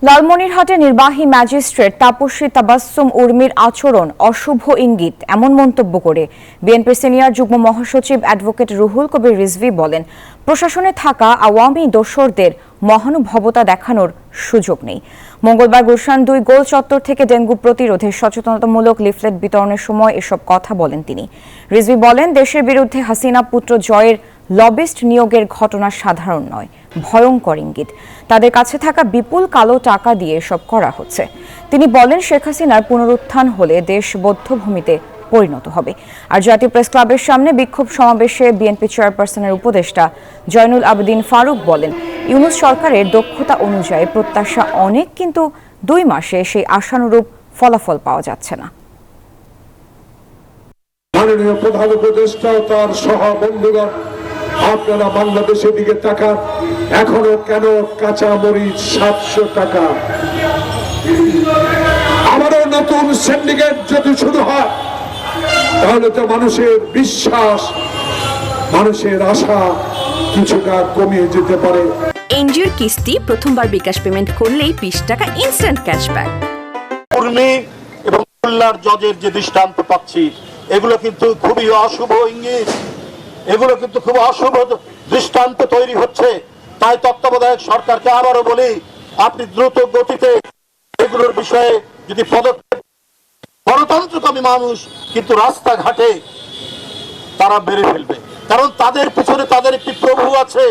লালমনিরহাটে নির্বাহী ম্যাজিস্ট্রেট তাপসী তাবাসসুম উর্মির আচরণ অশুভ ইঙ্গিত এমন মন্তব্য করে বিএনপির সিনিয়র যুগ্ম মহাসচিব অ্যাডভোকেট রুহুল কবির রিজভী বলেন, প্রশাসনে থাকা আওয়ামী দোসরদের মহানুভবতা দেখানোর সুযোগ নেই। মঙ্গলবার গুলশান ২ গোল চত্বর থেকে ডেঙ্গু প্রতিরোধে সচেতনতামূলক লিফলেট বিতরণের সময় এসব কথা বলেন তিনি। রিজভী বলেন, দেশের বিরুদ্ধে হাসিনা পুত্র জয়ের লবিস্ট নিয়োগের ঘটনা সাধারণ নয়, ভয়ঙ্কর ইঙ্গিত। তাদের কাছে থাকা বিপুল কালো টাকা দিয়ে এসব করা হচ্ছে। তিনি বলেন, শেখ হাসিনার পুনরুত্থান হলে দেশ বধ্যভূমিতে পরিণত হবে। আর জাতীয় প্রেস ক্লাবের সামনে বিক্ষোভ সমাবেশে বিএনপি চেয়ারপারসনের উপদেষ্টা জয়নুল আবেদিন ফারুক বলেন, ইউনূস সরকারের দক্ষতা অনুযায়ী প্রত্যাশা অনেক, কিন্তু ২ মাসে সেই আশানুরূপ ফলাফল পাওয়া যাচ্ছে না। মাননীয় প্রধান উপদেষ্টা ও তার সহ বন্ধুগণ, আপনারা বাংলাদেশের দিকে তাকান। এখনো কেন কাঁচা মরিচ ৭০০ টাকা? আমারও নতুন সিন্ডিকেট যদি শুরু হয় তাহলে তো মানুষের বিশ্বাস, মানুষের আশা কিছুটা কমিয়ে যেতে পারে। এনজিওর কিস্তি প্রথমবার বিকাশ পেমেন্ট করলেই ২০ টাকা ইনস্ট্যান্ট ক্যাশব্যাক। উর্মি এবং খুলনার জজের যে দৃষ্টান্ত পাচ্ছি, এগুলো কিন্তু খুবই অশুভ ইঙ্গিত, এগুলো কিন্তু খুব অশুভ দৃষ্টান্ত তৈরি হচ্ছে। তাই তত্ত্বাবধায়ক সরকারকে আবারও বলি, আপনি দ্রুত গতিতে এগুলোর বিষয়ে যদি পদক্ষেপ, গণতন্ত্রকামী মানুষ কিন্তু রাস্তাঘাটে তারা বেড়ে ফেলবে, কারণ তাদের পিছনে তাদের একটি প্রভু আছে।